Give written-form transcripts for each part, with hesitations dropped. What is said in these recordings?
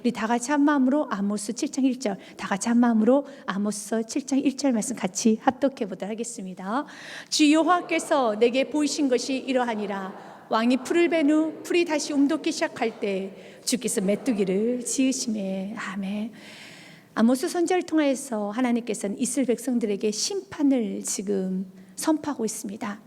우리 다 같이 한 마음으로 아모스 7장 1절, 다 같이 한 마음으로 아모스 7장 1절 말씀 같이 합독해 보도록 하겠습니다. 주 여호와께서 내게 보이신 것이 이러하니라. 왕이 풀을 벤 후 풀이 다시 움돋기 시작할 때 주께서 메뚜기를 지으심에. 아멘. 아모스 선지자를 통해서 하나님께서는 이스라엘 백성들에게 심판을 지금 선포하고 있습니다.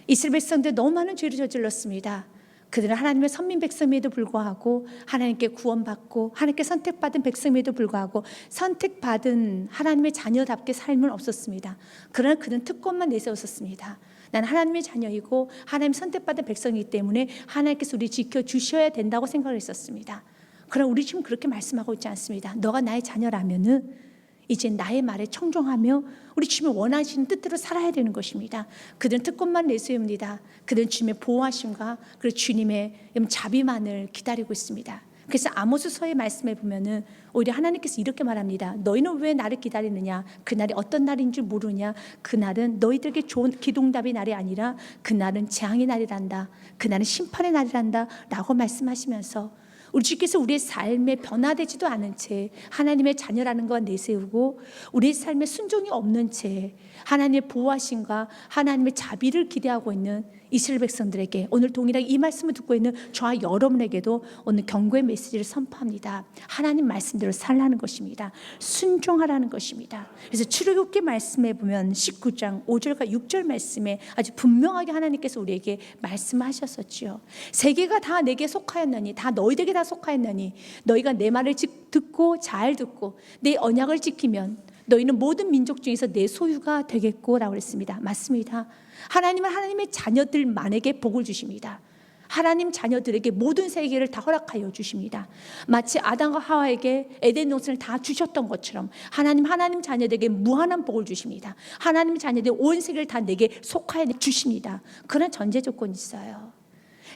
이스라엘 백성들 너무 많은 죄를 저질렀습니다. 그들은 하나님의 선민 백성임에도 불구하고 하나님께 구원받고 하나님께 선택받은 백성임에도 불구하고 선택받은 하나님의 자녀답게 삶은 없었습니다. 그러나 그는 특권만 내세웠었습니다. 난 하나님의 자녀이고 하나님 선택받은 백성이기 때문에 하나님께서 우리 지켜주셔야 된다고 생각을 했었습니다. 그러나 우리 지금 그렇게 말씀하고 있지 않습니다. 너가 나의 자녀라면은 이제 나의 말에 청종하며 우리 주님이 원하시는 뜻대로 살아야 되는 것입니다. 그들은 특권만 내세웁니다. 그들은 주님의 보호하심과 그리고 주님의 자비만을 기다리고 있습니다. 그래서 아모스서의 말씀에 보면은 오히려 하나님께서 이렇게 말합니다. 너희는 왜 나를 기다리느냐? 그날이 어떤 날인 줄 모르냐? 그날은 너희들에게 좋은 기동답의 날이 아니라 그날은 재앙의 날이란다. 그날은 심판의 날이란다 라고 말씀하시면서 우리 주께서 우리의 삶에 변화되지도 않은 채 하나님의 자녀라는 것 내세우고 우리의 삶에 순종이 없는 채 하나님의 보호하심과 하나님의 자비를 기대하고 있는 이스라엘 백성들에게 오늘 동일하게 이 말씀을 듣고 있는 저와 여러분에게도 오늘 경고의 메시지를 선포합니다. 하나님 말씀대로 살라는 것입니다. 순종하라는 것입니다. 그래서 출애굽기 말씀에 보면 19장 5절과 6절 말씀에 아주 분명하게 하나님께서 우리에게 말씀하셨었지요. 세계가 다 내게 속하였나니 다 너희들에게 다 속하였나니 너희가 내 말을 듣고 잘 듣고 내 언약을 지키면 너희는 모든 민족 중에서 내 소유가 되겠고 라고 했습니다. 맞습니다. 하나님은 하나님의 자녀들만에게 복을 주십니다. 하나님 자녀들에게 모든 세계를 다 허락하여 주십니다. 마치 아담과 하와에게 에덴 동산을 다 주셨던 것처럼 하나님 자녀들에게 무한한 복을 주십니다. 하나님 자녀들 온 세계를 다 내게 속하여 주십니다. 그런 전제 조건이 있어요.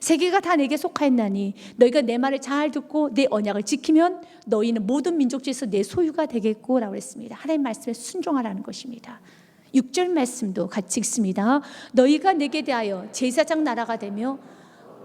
세계가 다 내게 속하였나니 너희가 내 말을 잘 듣고 내 언약을 지키면 너희는 모든 민족 중에서 내 소유가 되겠고 라고 했습니다. 하나님 말씀에 순종하라는 것입니다. 6절 말씀도 같이 읽습니다. 너희가 내게 대하여 제사장 나라가 되며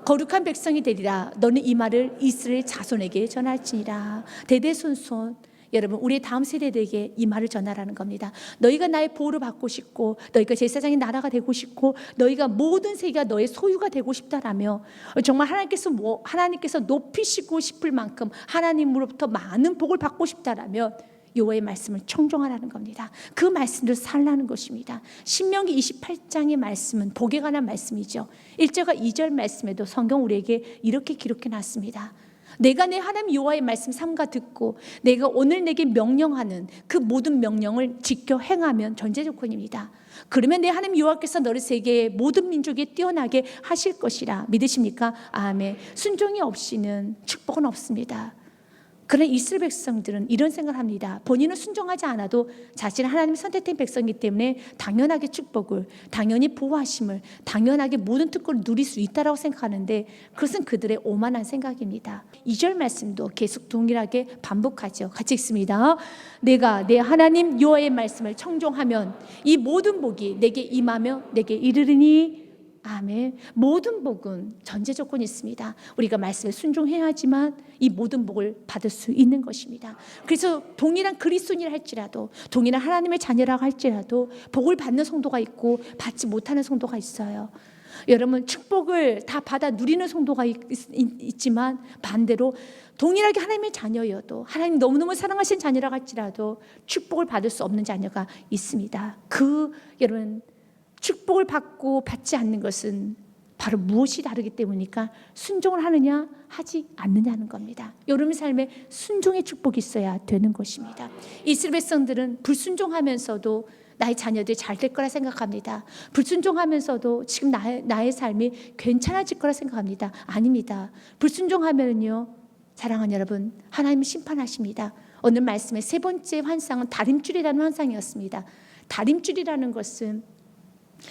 거룩한 백성이 되리라. 너는 이 말을 이스라엘 자손에게 전할지니라. 대대손손 여러분 우리의 다음 세대들에게 이 말을 전하라는 겁니다. 너희가 나의 보호를 받고 싶고 너희가 제사장의 나라가 되고 싶고 너희가 모든 세계가 너의 소유가 되고 싶다라며 정말 하나님께서 높이시고 싶을 만큼 하나님으로부터 많은 복을 받고 싶다라면 여호와의 말씀을 청종하라는 겁니다. 그 말씀대로 살라는 것입니다. 신명기 28장의 말씀은 복에 관한 말씀이죠. 1절과 2절 말씀에도 성경 우리에게 이렇게 기록해 놨습니다. 내가 내 하나님 여호와의 말씀 삼가 듣고 내가 오늘 내게 명령하는 그 모든 명령을 지켜 행하면 전제 조건입니다. 그러면 내 하나님 여호와께서 너를 세계의 모든 민족에 뛰어나게 하실 것이라. 믿으십니까? 아멘. 순종이 없이는 축복은 없습니다. 그러나 이스라엘 백성들은 이런 생각을 합니다. 본인은 순종하지 않아도 자신은 하나님의 선택된 백성이기 때문에 당연하게 축복을, 당연히 보호하심을, 당연하게 모든 특권을 누릴 수 있다고 생각하는데 그것은 그들의 오만한 생각입니다. 2절 말씀도 계속 동일하게 반복하죠. 같이 읽습니다. 내가 내 하나님 여호와의 말씀을 청종하면 이 모든 복이 내게 임하며 내게 이르리니. 아멘. 모든 복은 전제 조건이 있습니다. 우리가 말씀에 순종해야 하지만 이 모든 복을 받을 수 있는 것입니다. 그래서 동일한 그리스도인이라 할지라도 동일한 하나님의 자녀라고 할지라도 복을 받는 성도가 있고 받지 못하는 성도가 있어요. 여러분 축복을 다 받아 누리는 성도가 있지만 반대로 동일하게 하나님의 자녀여도 하나님 너무너무 사랑하신 자녀라고 할지라도 축복을 받을 수 없는 자녀가 있습니다. 여러분 축복을 받고 받지 않는 것은 바로 무엇이 다르기 때문이니까 순종을 하느냐 하지 않느냐는 겁니다. 여러분의 삶에 순종의 축복이 있어야 되는 것입니다. 이스라엘 백성들은 불순종하면서도 나의 자녀들이 잘 될 거라 생각합니다. 불순종하면서도 지금 나의 삶이 괜찮아질 거라 생각합니다. 아닙니다. 불순종하면요 사랑하는 여러분 하나님이 심판하십니다. 오늘 말씀의 세 번째 환상은 다림줄이라는 환상이었습니다. 다림줄이라는 것은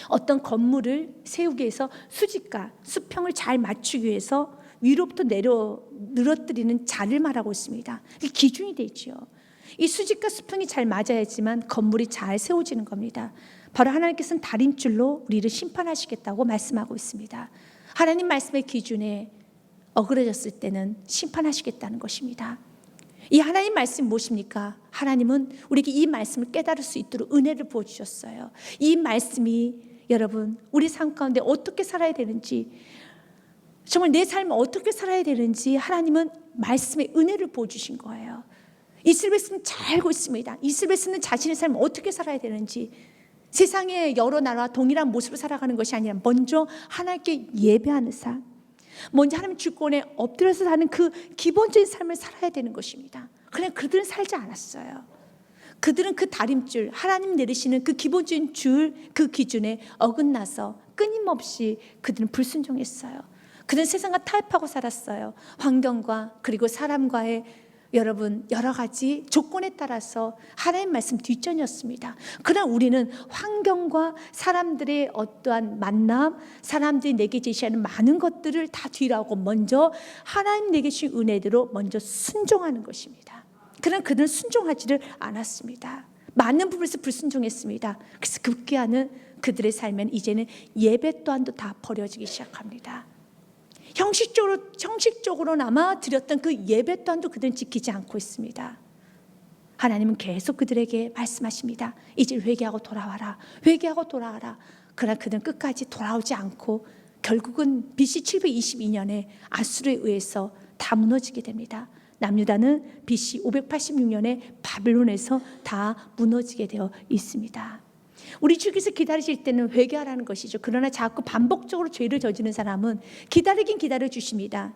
어떤 건물을 세우기 위해서 수직과 수평을 잘 맞추기 위해서 위로부터 늘어뜨리는 자를 말하고 있습니다. 이게 기준이 되죠. 이 수직과 수평이 잘 맞아야지만 건물이 잘 세워지는 겁니다. 바로 하나님께서는 다림줄로 우리를 심판하시겠다고 말씀하고 있습니다. 하나님 말씀의 기준에 어그러졌을 때는 심판하시겠다는 것입니다. 이 하나님 말씀이 무엇입니까? 하나님은 우리에게 이 말씀을 깨달을 수 있도록 은혜를 부어주셨어요. 이 말씀이 여러분 우리 삶 가운데 어떻게 살아야 되는지, 정말 내 삶을 어떻게 살아야 되는지 하나님은 말씀에 은혜를 부어주신 거예요. 이스라엘은 잘 알고 있습니다. 이스라엘은 자신의 삶을 어떻게 살아야 되는지, 세상의 여러 나라와 동일한 모습을 살아가는 것이 아니라 먼저 하나님께 예배하는 삶, 먼저 하나님 주권에 엎드려서 사는 그 기본적인 삶을 살아야 되는 것입니다. 그냥 그들은 살지 않았어요. 그들은 그 다림줄, 하나님 내리시는 그 기본적인 줄, 그 기준에 어긋나서 끊임없이 그들은 불순종했어요. 그들은 세상과 타협하고 살았어요. 환경과 그리고 사람과의 여러분 여러 가지 조건에 따라서 하나님 말씀 뒷전이었습니다. 그러나 우리는 환경과 사람들의 어떠한 만남, 사람들이 내게 제시하는 많은 것들을 다 뒤로하고 먼저 하나님 내게 주신 은혜대로 먼저 순종하는 것입니다. 그러나 그들은 순종하지를 않았습니다. 많은 부분에서 불순종했습니다. 그래서 급기야는 그들의 삶에는 이제는 예배 또한도 다 버려지기 시작합니다. 형식적으로나마 드렸던 그 예배 또한도 그들은 지키지 않고 있습니다. 하나님은 계속 그들에게 말씀하십니다. 이제 회개하고 돌아와라. 회개하고 돌아와라. 그러나 그들은 끝까지 돌아오지 않고 결국은 BC 722년에 아수르에 의해서 다 무너지게 됩니다. 남유다는 BC 586년에 바벨론에서 다 무너지게 되어 있습니다. 우리 주께서 기다리실 때는 회개하라는 것이죠. 그러나 자꾸 반복적으로 죄를 저지르는 사람은 기다리긴 기다려주십니다.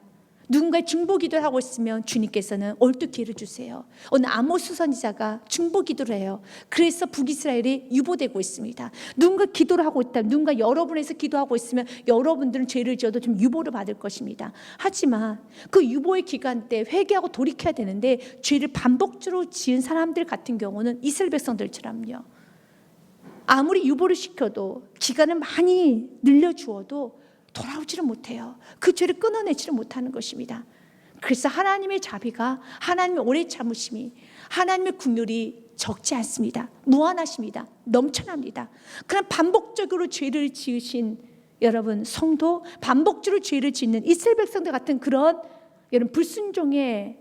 누군가의 중보 기도를 하고 있으면 주님께서는 얼뜻 기회를 주세요. 오늘 아모스 선지자가 중보 기도를 해요. 그래서 북이스라엘이 유보되고 있습니다. 누군가 기도를 하고 있다, 누군가 여러분에서 기도하고 있으면 여러분들은 죄를 지어도 좀 유보를 받을 것입니다. 하지만 그 유보의 기간 때 회개하고 돌이켜야 되는데 죄를 반복적으로 지은 사람들 같은 경우는 이스라엘 백성들처럼요, 아무리 유보를 시켜도 기간을 많이 늘려주어도 돌아오지를 못해요. 그 죄를 끊어내지를 못하는 것입니다. 그래서 하나님의 자비가, 하나님의 오래 참으심이, 하나님의 긍휼이 적지 않습니다. 무한하십니다. 넘쳐납니다. 그럼 반복적으로 죄를 지으신 여러분 성도, 반복적으로 죄를 짓는 이스라엘 백성들 같은 그런 여러분 불순종의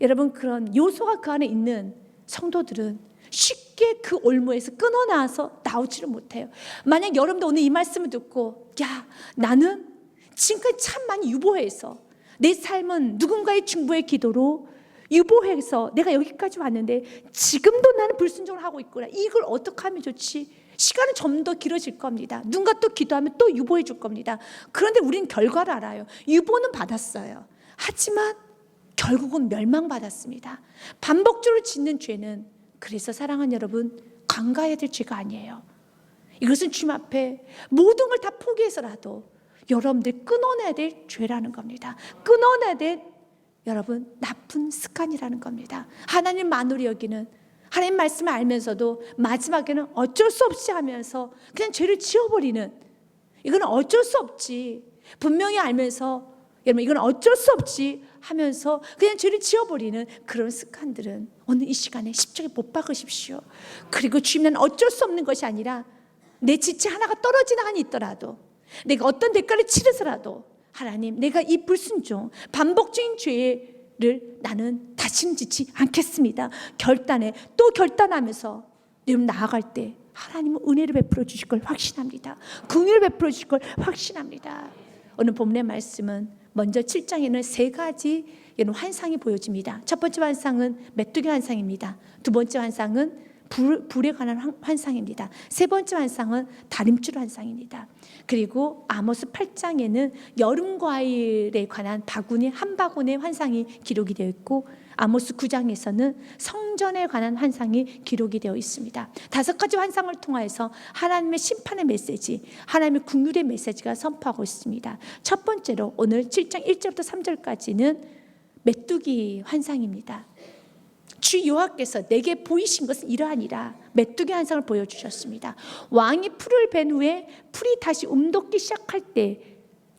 여러분 그런 요소가 그 안에 있는 성도들은 쉽게 그 올무에서 끊어나와서 나오지를 못해요. 만약 여러분도 오늘 이 말씀을 듣고, 야, 나는 지금까지 참 많이 유보해서 내 삶은 누군가의 중보의 기도로 유보해서 내가 여기까지 왔는데 지금도 나는 불순종을 하고 있구나. 이걸 어떻게 하면 좋지? 시간은 좀 더 길어질 겁니다. 누군가 또 기도하면 또 유보해 줄 겁니다. 그런데 우리는 결과를 알아요. 유보는 받았어요. 하지만 결국은 멸망받았습니다. 반복적으로 짓는 죄는, 그래서 사랑하는 여러분, 간과해야 될 죄가 아니에요. 이것은 주님 앞에 모든 걸 다 포기해서라도 여러분들 끊어내야 될 죄라는 겁니다. 끊어내야 될 여러분 나쁜 습관이라는 겁니다. 하나님 만으로 여기는, 하나님 말씀을 알면서도 마지막에는 어쩔 수 없이 하면서 그냥 죄를 지어버리는, 이건 어쩔 수 없지, 분명히 알면서 여러분 이건 어쩔 수 없지 하면서 그냥 죄를 지어버리는 그런 습관들은 오늘 이 시간에 십자가에 못 박으십시오. 그리고 주님은 어쩔 수 없는 것이 아니라 내 지체 하나가 떨어지는 한이 있더라도, 내가 어떤 대가를 치르서라도 하나님, 내가 이 불순종 반복적인 죄를 나는 다시는 짓지 않겠습니다. 결단해 또 결단하면서 여러분 나아갈 때 하나님은 은혜를 베풀어 주실 걸 확신합니다. 긍휼을 베풀어 주실 걸 확신합니다. 오늘 본문의 말씀은 먼저 7장에는 세 가지 환상이 보여집니다. 첫 번째 환상은 메뚜기 환상입니다. 두 번째 환상은 불에 관한 환상입니다. 세 번째 환상은 다림줄 환상입니다. 그리고 아모스 8장에는 여름 과일에 관한 바구니 한 바구니의 환상이 기록이 되어 있고, 아모스 9장에서는 성전에 관한 환상이 기록이 되어 있습니다. 다섯 가지 환상을 통하여서 하나님의 심판의 메시지, 하나님의 긍휼의 메시지가 선포하고 있습니다. 첫 번째로 오늘 7장 1절부터 3절까지는 메뚜기 환상입니다. 주 여호와께서 내게 보이신 것은 이러하니라. 메뚜기 환상을 보여주셨습니다. 왕이 풀을 벤 후에 풀이 다시 움돋기 시작할 때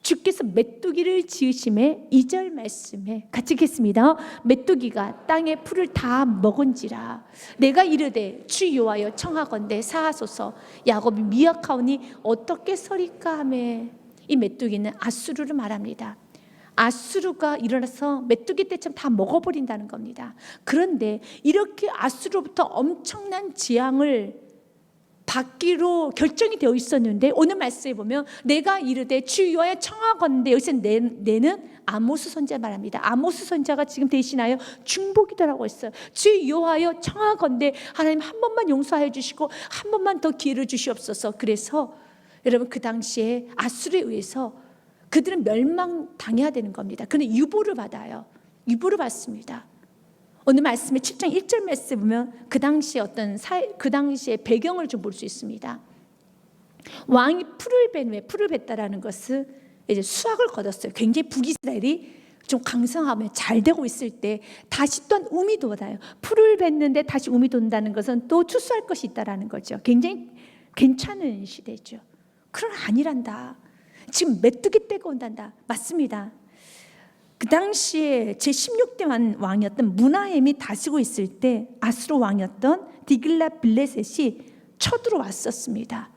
주께서 메뚜기를 지으심에 2절 말씀에 같이 읽겠습니다. 메뚜기가 땅에 풀을 다 먹은지라. 내가 이르되 주 여호와여 청하건대 사하소서. 야곱이 미약하오니 어떻게 서리까 하매. 이 메뚜기는 아수르를 말합니다. 아수르가 일어나서 메뚜기 떼처럼 다 먹어버린다는 겁니다. 그런데 이렇게 아수르로부터 엄청난 재앙을 받기로 결정이 되어 있었는데 오늘 말씀에 보면 내가 이르되 주 여호와의 청하건대, 여기서 내는 아모스 선지자 말합니다. 아모스 선지자가 지금 대신하여 중보기도라고 했어요. 주 여호와여 청하건대, 하나님 한 번만 용서하여 주시고 한 번만 더 기회를 주시옵소서. 그래서 여러분 그 당시에 아수르에 의해서 그들은 멸망당해야 되는 겁니다. 그런데 유보를 받아요. 유보를 받습니다. 오늘 말씀에 7장 1절 말씀 보면 그 당시에 그 당시의 배경을 좀 볼 수 있습니다. 왕이 풀을 뱉다라는 것은 이제 수확을 거뒀어요. 굉장히 북이스라엘이 좀 강성하면 잘 되고 있을 때 다시 또한 움이 돋아요. 풀을 뱉는데 다시 움이 돈다는 것은 또 추수할 것이 있다라는 거죠. 굉장히 괜찮은 시대죠. 그러나 아니란다. 지금 메뚜기 떼고 온단다. 맞습니다. 그 당시에 제16대 왕이었던 무나헴이 다스리고 있을 때 아수르 왕이었던 디글랏빌레셋이 쳐들어왔었습니다.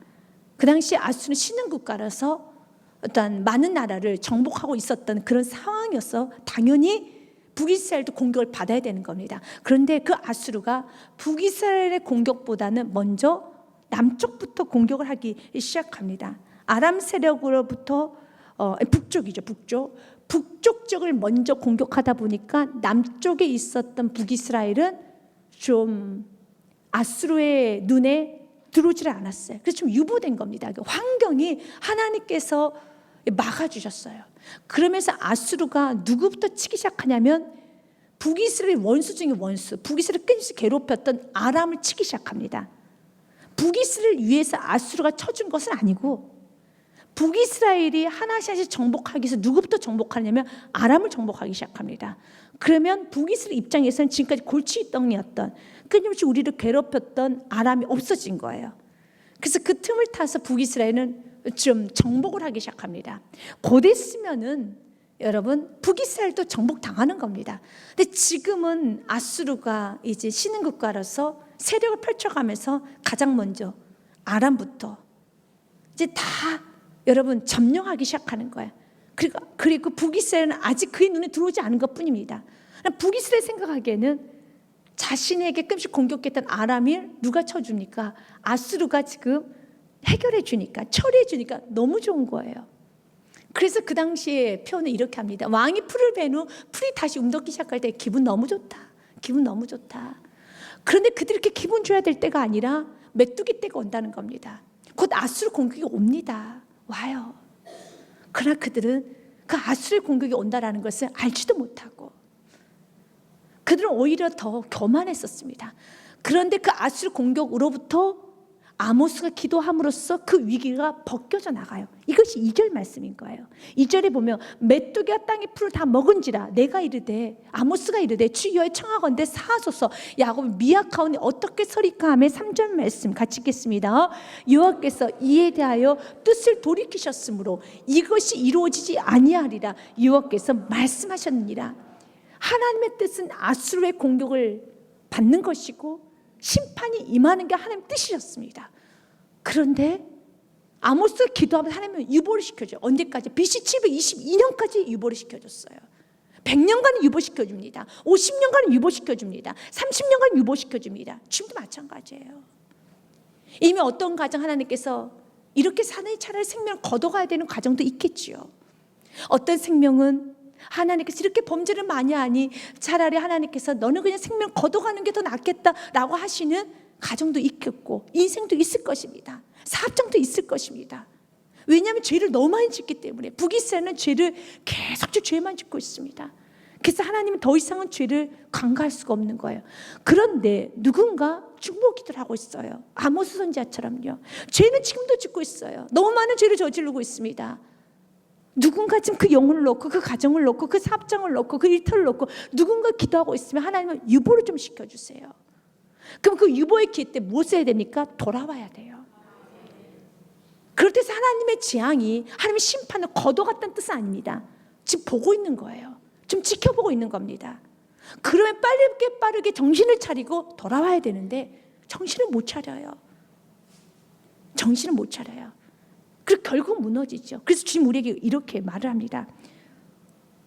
그 당시에 아수르는 신흥 국가라서 어떤 많은 나라를 정복하고 있었던 그런 상황이어서 당연히 북이스라엘도 공격을 받아야 되는 겁니다. 그런데 그 아수르가 북이스라엘의 공격보다는 먼저 남쪽부터 공격을 하기 시작합니다. 아람 세력으로부터 북쪽이죠. 북쪽 쪽을 먼저 공격하다 보니까 남쪽에 있었던 북이스라엘은 좀 아수르의 눈에 들어오지를 않았어요. 그래서 좀 유보된 겁니다. 환경이 하나님께서 막아주셨어요. 그러면서 아수르가 누구부터 치기 시작하냐면 북이스라엘 원수 중에 원수, 북이스라엘 끊임없이 괴롭혔던 아람을 치기 시작합니다. 북이스라엘 위해서 아수르가 쳐준 것은 아니고 북이스라엘이 하나씩 정복하기 위해서 누구부터 정복하냐면 아람을 정복하기 시작합니다. 그러면 북이스라엘 입장에서는 지금까지 골칫덩이였던, 끊임없이 우리를 괴롭혔던 아람이 없어진 거예요. 그래서 그 틈을 타서 북이스라엘은 좀 정복을 하기 시작합니다. 곧 있으면은 여러분 북이스라엘도 정복당하는 겁니다. 근데 지금은 아수르가 이제 신흥국가로서 세력을 펼쳐가면서 가장 먼저 아람부터 이제 다 여러분 점령하기 시작하는 거예요. 그리고 북이스라엘은 아직 그의 눈에 들어오지 않은 것뿐입니다. 북이스라엘 생각하기에는 자신에게 끊임없이 공격했던 아람을 누가 쳐줍니까? 아수르가 지금 해결해 주니까, 처리해 주니까 너무 좋은 거예요. 그래서 그 당시에 표현을 이렇게 합니다. 왕이 풀을 벤 후 풀이 다시 움돋기 시작할 때 기분 너무 좋다. 기분 너무 좋다. 그런데 그들이 이렇게 기분 줘야 될 때가 아니라 메뚜기 때가 온다는 겁니다. 곧 아수르 공격이 옵니다. 와요. 그러나 그들은 그 아수르의 공격이 온다라는 것을 알지도 못하고 그들은 오히려 더 교만했었습니다. 그런데 그 아수르 공격으로부터 아모스가 기도함으로써 그 위기가 벗겨져 나가요. 이것이 2절 말씀인 거예요. 2절에 보면 메뚜기가 땅의 풀을 다 먹은지라 내가 이르되, 아모스가 이르되 주 여호와의 청하건대 사하소서. 야곱이 미약하오니 어떻게 서리까 하며 3절 말씀 같이 읽겠습니다. 여호와께서 이에 대하여 뜻을 돌이키셨으므로 이것이 이루어지지 아니하리라 여호와께서 말씀하셨느니라. 하나님의 뜻은 아수르의 공격을 받는 것이고 심판이 임하는 게 하나님의 뜻이었습니다. 그런데 아모스가 기도하면 하나님은 유보를 시켜줘요. 언제까지? BC 722년까지 유보를 시켜줬어요. 100년간은 유보시켜줍니다. 50년간은 유보시켜줍니다. 30년간은 유보시켜줍니다. 지금도 마찬가지예요. 이미 어떤 가정 하나님께서 이렇게 사는 차라리 생명을 걷어가야 되는 가정도 있겠지요. 어떤 생명은 하나님께서 이렇게 범죄를 많이 하니 차라리 하나님께서 너는 그냥 생명 걷어가는 게 더 낫겠다라고 하시는 가정도 있겠고 인생도 있을 것입니다. 사업장도 있을 것입니다. 왜냐하면 죄를 너무 많이 짓기 때문에 북이스라엘은 죄를 계속 죄만 짓고 있습니다. 그래서 하나님은 더 이상은 죄를 간과할 수가 없는 거예요. 그런데 누군가 중보기도를 하고 있어요. 아모스 선지자처럼요. 죄는 지금도 짓고 있어요. 너무 많은 죄를 저지르고 있습니다. 누군가 지금 그 영혼을 놓고 그 가정을 놓고 그 사업장을 놓고 그 일터를 놓고 누군가 기도하고 있으면 하나님은 유보를 좀 시켜주세요. 그럼 그 유보의 기회 때 무엇을 해야 됩니까? 돌아와야 돼요. 그럴 때 하나님의 재앙이 하나님의 심판을 거둬갔다는 뜻은 아닙니다. 지금 보고 있는 거예요. 좀 지켜보고 있는 겁니다. 그러면 빠르게 정신을 차리고 돌아와야 되는데 정신을 못 차려요. 정신을 못 차려요. 그리고 결국 무너지죠. 그래서 주님 우리에게 이렇게 말을 합니다.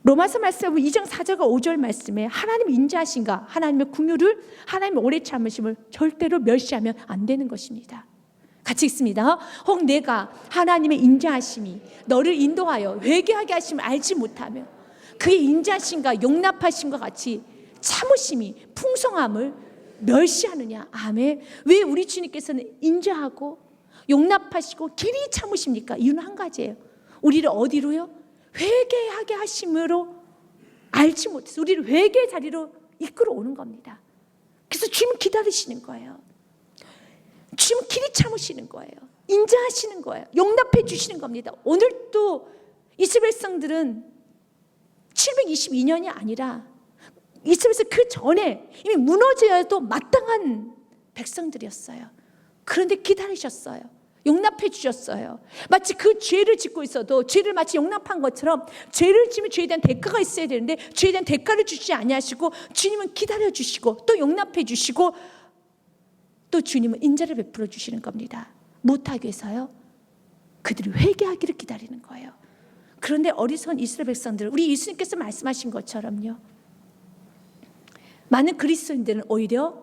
로마서 말씀 2장 4절과 5절 말씀에 하나님 인자하신가, 하나님의 긍휼을, 하나님의 오래 참으심을 절대로 멸시하면 안 되는 것입니다. 같이 읽습니다. 혹 내가 하나님의 인자하심이 너를 인도하여 회개하게 하심을 알지 못하며 그의 인자하심과 용납하심과 같이 참으심이 풍성함을 멸시하느냐. 아멘. 왜 우리 주님께서는 인자하고 용납하시고 길이 참으십니까? 이유는 한 가지예요. 우리를 어디로요? 회개하게 하심으로 알지 못해서 우리를 회개의 자리로 이끌어 오는 겁니다. 그래서 주님은 기다리시는 거예요. 주님은 길이 참으시는 거예요. 인자하시는 거예요. 용납해 주시는 겁니다. 오늘도 이스라엘 백성들은 722년이 아니라 이스라엘에서 그 전에 이미 무너져야도 마땅한 백성들이었어요. 그런데 기다리셨어요. 용납해 주셨어요. 마치 그 죄를 짓고 있어도 죄를 마치 용납한 것처럼 죄를 지면 죄에 대한 대가가 있어야 되는데 죄에 대한 대가를 주시지 아니하시고 주님은 기다려 주시고 또 용납해 주시고 또 주님은 인자를 베풀어 주시는 겁니다. 못하기 위해서요. 그들이 회개하기를 기다리는 거예요. 그런데 어리석은 이스라엘 백성들, 우리 예수님께서 말씀하신 것처럼요, 많은 그리스도인들은 오히려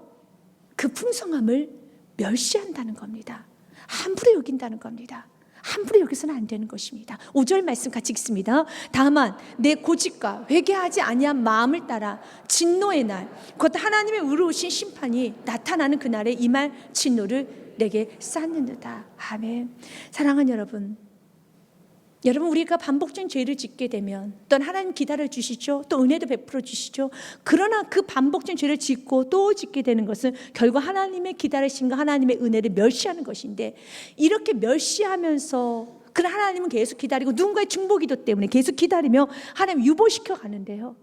그 풍성함을 멸시한다는 겁니다. 함부로 여긴다는 겁니다. 함부로 여기서는 안 되는 것입니다. 5절 말씀 같이 읽습니다. 다만 내 고집과 회개하지 아니한 마음을 따라 진노의 날 곧 하나님의 의로우신 심판이 나타나는 그날에 임할 진노를 내게 쌓는다. 아멘. 사랑하는 여러분, 우리가 반복적인 죄를 짓게 되면 또 하나님 기다려 주시죠. 또 은혜도 베풀어 주시죠. 그러나 그 반복적인 죄를 짓고 또 짓게 되는 것은 결국 하나님의 기다리심과 하나님의 은혜를 멸시하는 것인데, 이렇게 멸시하면서 그런 하나님은 계속 기다리고 누군가의 중보기도 때문에 계속 기다리며 하나님 유보시켜 가는데요.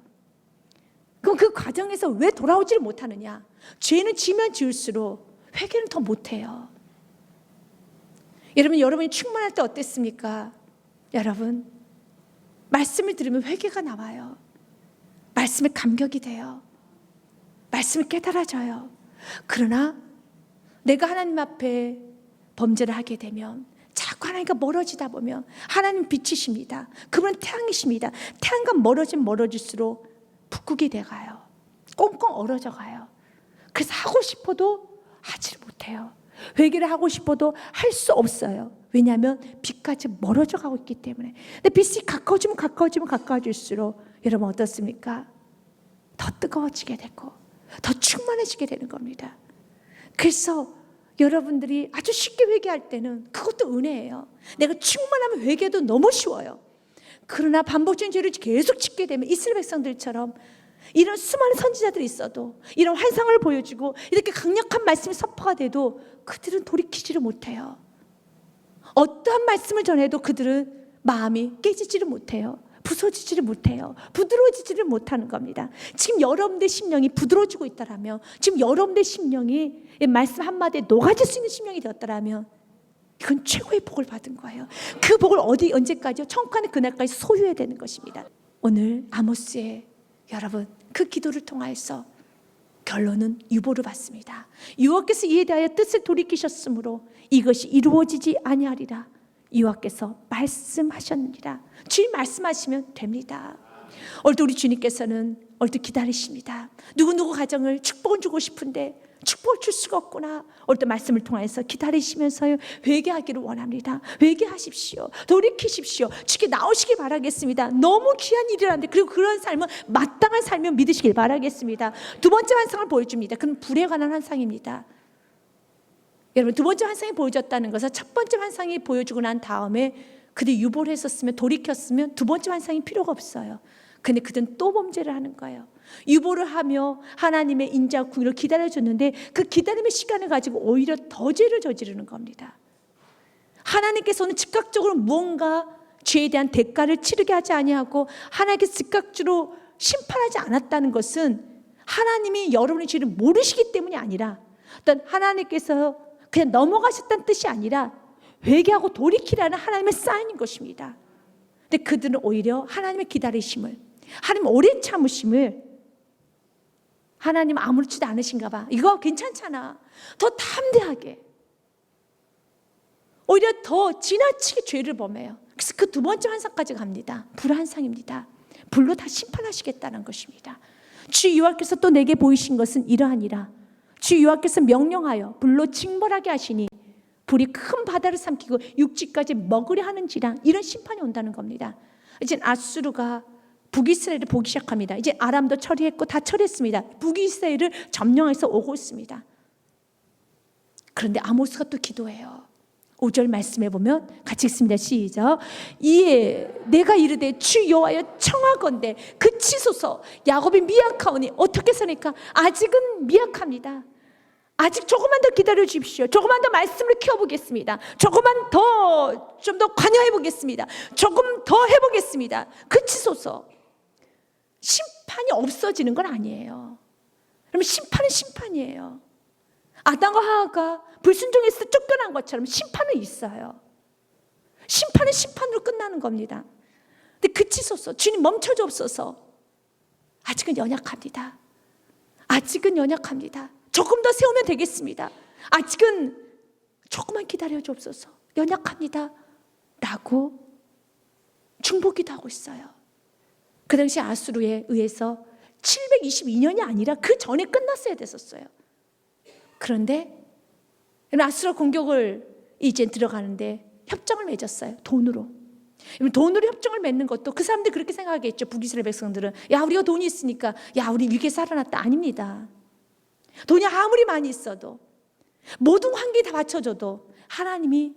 그럼 그 과정에서 왜 돌아오지를 못하느냐? 죄는 지면 지을수록 회개는 더 못해요. 여러분이 충만할 때 어땠습니까? 여러분, 말씀을 들으면 회개가 나와요. 말씀에 감격이 돼요. 말씀을 깨달아져요. 그러나 내가 하나님 앞에 범죄를 하게 되면 자꾸 하나님과 멀어지다 보면 하나님 빛이십니다. 그분은 태양이십니다. 태양과 멀어질수록 북극이 돼가요. 꽁꽁 얼어져 가요. 그래서 하고 싶어도 하지를 못해요. 회개를 하고 싶어도 할 수 없어요. 왜냐하면 빛까지 멀어져 가고 있기 때문에. 근데 빛이 가까워질수록 여러분 어떻습니까? 더 뜨거워지게 되고 더 충만해지게 되는 겁니다. 그래서 여러분들이 아주 쉽게 회개할 때는 그것도 은혜예요. 내가 충만하면 회개도 너무 쉬워요. 그러나 반복적인 죄를 계속 짓게 되면 이스라엘 백성들처럼 이런 수많은 선지자들이 있어도 이런 환상을 보여주고 이렇게 강력한 말씀이 선포가 돼도 그들은 돌이키지를 못해요. 어떠한 말씀을 전해도 그들은 마음이 깨지지를 못해요. 부서지지를 못해요. 부드러워지지를 못하는 겁니다. 지금 여러분의 심령이 부드러워지고 있다라면, 지금 여러분의 심령이 말씀 한마디에 녹아질 수 있는 심령이 되었다라면 이건 최고의 복을 받은 거예요. 그 복을 언제까지요? 천국하는 그날까지 소유해야 되는 것입니다. 오늘 아모스의 여러분 그 기도를 통하여서 결론은 유보를 받습니다. 여호와께서 이에 대하여 뜻을 돌이키셨으므로 이것이 이루어지지 아니하리라. 여호와께서 말씀하셨느니라. 주님 말씀하시면 됩니다. 오늘도 우리 주님께서는 오늘도 기다리십니다. 누구 가정을 축복을 주고 싶은데 축복을 줄 수가 없구나. 오늘도 말씀을 통해서 기다리시면서요 회개하기를 원합니다. 회개하십시오. 돌이키십시오. 주께 나오시길 바라겠습니다. 너무 귀한 일이라는데, 그리고 그런 삶은 마땅한 삶을 믿으시길 바라겠습니다. 두 번째 환상을 보여줍니다. 그건 불에 관한 환상입니다. 여러분, 두 번째 환상이 보여졌다는 것은 첫 번째 환상이 보여주고 난 다음에 그들이 유보를 했었으면, 돌이켰으면 두 번째 환상이 필요가 없어요. 근데 그들은 또 범죄를 하는 거예요. 유보를 하며 하나님의 인자와 긍휼을 기다려줬는데 그 기다림의 시간을 가지고 오히려 더 죄를 저지르는 겁니다. 하나님께서는 즉각적으로 무언가 죄에 대한 대가를 치르게 하지 아니하고 하나님께서 즉각적으로 심판하지 않았다는 것은 하나님이 여러분의 죄를 모르시기 때문이 아니라, 어떤 하나님께서 그냥 넘어가셨다는 뜻이 아니라 회개하고 돌이키라는 하나님의 사인인 것입니다. 근데 그들은 오히려 하나님의 기다리심을, 하나님 오래 참으심을, 하나님 아무렇지도 않으신가 봐, 이거 괜찮잖아, 더 담대하게, 오히려 더 지나치게 죄를 범해요. 그래서 그 두 번째 환상까지 갑니다. 불환상입니다. 불로 다 심판하시겠다는 것입니다. 주 여호와께서 또 내게 보이신 것은 이러하니라. 주 여호와께서 명령하여 불로 징벌하게 하시니 불이 큰 바다를 삼키고 육지까지 먹으려 하는지라. 이런 심판이 온다는 겁니다. 이제 아수르가 북이스라엘을 보기 시작합니다. 이제 아람도 처리했고 다 처리했습니다. 북이스라엘을 점령해서 오고 있습니다. 그런데 아모스가 또 기도해요. 5절 말씀해 보면 같이 읽습니다. 시작. 이에 내가 이르되 주 여호와여 청하건대 그치소서. 야곱이 미약하오니 어떻게 서니까? 아직은 미약합니다. 아직 조금만 더 기다려 주십시오. 조금만 더 말씀을 키워보겠습니다. 조금만 더 좀 더 관여해 보겠습니다. 조금 더 해보겠습니다. 그치소서. 심판이 없어지는 건 아니에요. 그러면 심판은 심판이에요. 아담과 하와가 불순종해서 쫓겨난 것처럼 심판은 있어요. 심판은 심판으로 끝나는 겁니다. 근데 그치소서. 주님 멈춰주옵소서. 아직은 연약합니다. 아직은 연약합니다. 조금 더 세우면 되겠습니다. 아직은 조금만 기다려 주옵소서. 연약합니다. 라고 중보기도 하고 있어요. 그 당시 아수르에 의해서 722년이 아니라 그 전에 끝났어야 됐었어요. 그런데 아수르 공격을 이제 들어가는데 협정을 맺었어요. 돈으로. 돈으로 협정을 맺는 것도 그 사람들이 그렇게 생각하겠죠. 북이스라엘 백성들은 야 우리가 돈이 있으니까 야 우리 위기에 살아났다. 아닙니다. 돈이 아무리 많이 있어도 모든 환경이 다 받쳐줘도 하나님이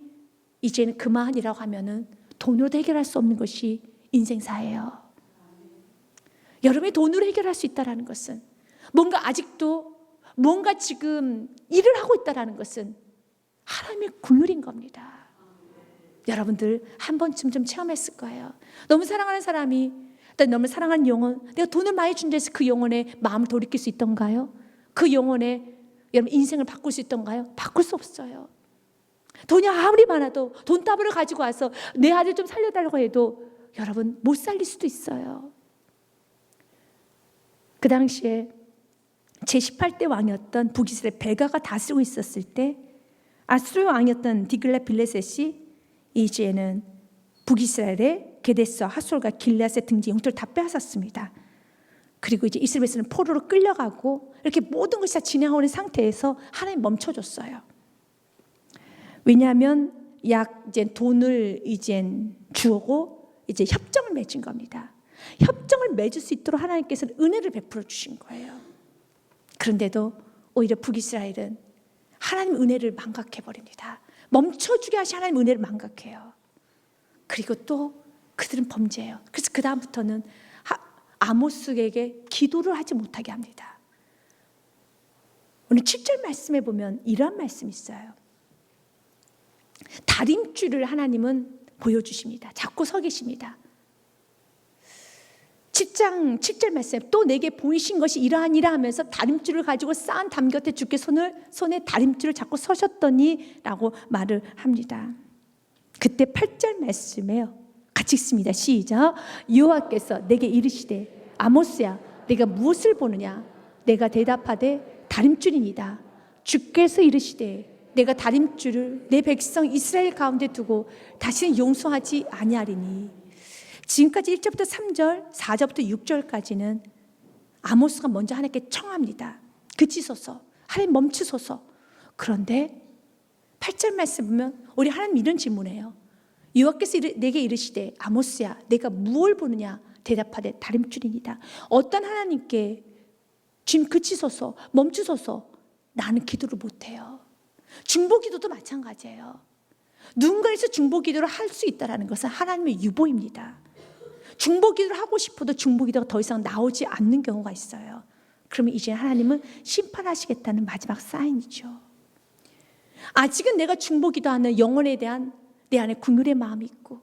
이제는 그만이라고 하면은 돈으로 해결할 수 없는 것이 인생사예요. 여러분이 돈으로 해결할 수 있다는 것은 뭔가 아직도 뭔가 지금 일을 하고 있다는 것은 하나님의 긍휼인 겁니다. 여러분들 한 번쯤 좀 체험했을 거예요. 너무 사랑하는 사람이 너무 사랑하는 영혼, 내가 돈을 많이 준다 해서 그 영혼의 마음을 돌이킬 수 있던가요? 그 영혼의 여러분 인생을 바꿀 수 있던가요? 바꿀 수 없어요. 돈이 아무리 많아도 돈다발을 가지고 와서 내 아들 좀 살려달라고 해도 여러분 못 살릴 수도 있어요. 그 당시에 제18대 왕이었던 북이스라엘 베가가 다스리고 있었을 때 아수르 왕이었던 디글랏빌레셋이 이제는 북이스라엘의 게데스와 하솔과 길앗의 등지 영토를 다 빼앗았습니다. 그리고 이제 이스라엘에서는 포로로 끌려가고 이렇게 모든 것이 다 진행하는 상태에서 하나님 멈춰줬어요. 왜냐하면 이제 돈을 이제 주고 이제 협정을 맺은 겁니다. 협정을 맺을 수 있도록 하나님께서는 은혜를 베풀어 주신 거예요. 그런데도 오히려 북이스라엘은 하나님 은혜를 망각해 버립니다. 멈춰주게 하신 하나님 은혜를 망각해요. 그리고 또 그들은 범죄해요. 그래서 그 다음부터는 아모스에게 기도를 하지 못하게 합니다. 오늘 7절 말씀에 보면 이러한 말씀이 있어요. 다림줄을 하나님은 보여주십니다. 잡고 서 계십니다. 7장 7절 말씀 또 내게 보이신 것이 이러하니라 하면서 다림줄을 가지고 쌓은 담 곁에 주께 손에 다림줄을 잡고 서셨더니 라고 말을 합니다. 그때 8절 말씀에요. 같이 읽습니다. 시작. 여호와께서 내게 이르시되 아모스야 내가 무엇을 보느냐? 내가 대답하되 다림줄이니이다. 주께서 이르시되 내가 다림줄을 내 백성 이스라엘 가운데 두고 다시는 용서하지 아니하리니. 지금까지 1절부터 3절, 4절부터 6절까지는 아모스가 먼저 하나님께 청합니다. 그치소서, 하나님 멈추소서. 그런데 8절 말씀 보면 우리 하나님 이런 질문해요. 여호와께서 내게 이르시되 아모스야 내가 무엇을 보느냐? 대답하되 다림줄이니이다. 어떤 하나님께 지금 그치소서, 멈추소서. 나는 기도를 못해요. 중보기도도 마찬가지예요. 누군가에서 중보기도를 할 수 있다는 것은 하나님의 유보입니다. 중보기도를 하고 싶어도 중보기도가 더 이상 나오지 않는 경우가 있어요. 그러면 이제 하나님은 심판하시겠다는 마지막 사인이죠. 아직은 내가 중보기도하는 영혼에 대한 내 안에 긍휼의 마음이 있고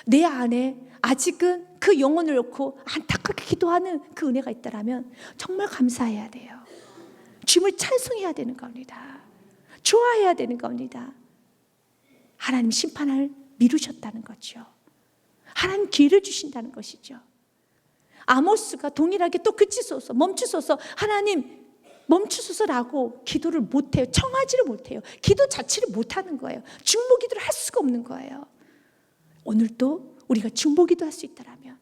내 안에 아직은 그 영혼을 놓고 안타깝게 기도하는 그 은혜가 있다면 정말 감사해야 돼요. 주님을 찬송해야 되는 겁니다. 좋아해야 되는 겁니다. 하나님 심판을 미루셨다는 거죠. 하나님 기회를 주신다는 것이죠. 아모스가 동일하게 또 그치소서, 멈추소서, 하나님 멈추소서라고 기도를 못해요. 청하지를 못해요. 기도 자체를 못하는 거예요. 중보기도를 할 수가 없는 거예요. 오늘도 우리가 중보기도 할 수 있다라면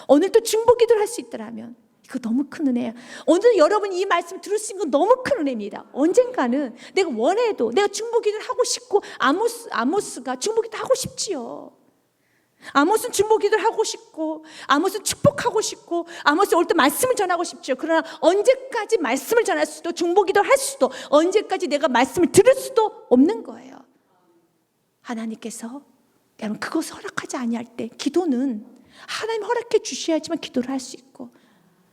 오늘도 중보기도를 할 수 있더라면 이거 너무 큰 은혜야. 오늘 여러분이 이 말씀 들을 수 있는 건 너무 큰 은혜입니다. 언젠가는 내가 원해도 내가 중보기도를 하고 싶고, 아모스가 중보기도 하고 싶지요. 아모스는 중보기도를 하고 싶고, 아모스는 축복하고 싶고, 아모스 올 때 말씀을 전하고 싶죠. 그러나 언제까지 말씀을 전할 수도, 중보기도를 할 수도, 언제까지 내가 말씀을 들을 수도 없는 거예요. 하나님께서 여러분 그것을 허락하지 아니할 때, 기도는 하나님 허락해 주셔야지만 기도를 할 수 있고,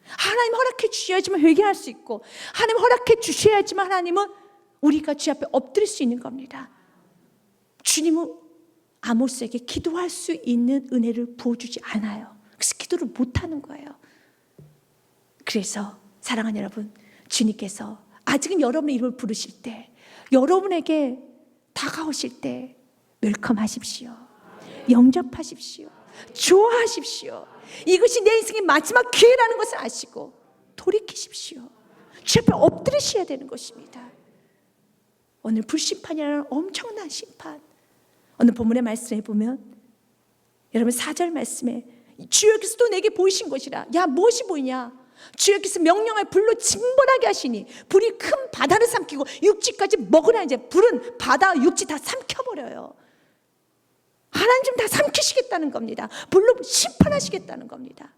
하나님 허락해 주셔야지만 회개할 수 있고, 하나님 허락해 주셔야지만 하나님은 우리가 주 앞에 엎드릴 수 있는 겁니다. 주님은 아모스에게 기도할 수 있는 은혜를 부어주지 않아요. 그래서 기도를 못하는 거예요. 그래서 사랑하는 여러분, 주님께서 아직은 여러분의 이름을 부르실 때, 여러분에게 다가오실 때 웰컴하십시오. 영접하십시오. 좋아하십시오. 이것이 내 인생의 마지막 기회라는 것을 아시고 돌이키십시오. 주 앞에 엎드리셔야 되는 것입니다. 오늘 불심판이라는 엄청난 심판, 오늘 본문의 말씀에 보면 여러분 4절 말씀에 주여께서 또 내게 보이신 것이라. 야, 무엇이 보이냐? 주여께서 명령하여 불로 징벌하게 하시니 불이 큰 바다를 삼키고 육지까지 먹으라. 이제 불은 바다 육지 다 삼켜버려요. 하나님 좀 다 삼키시겠다는 겁니다. 불로 심판하시겠다는 겁니다.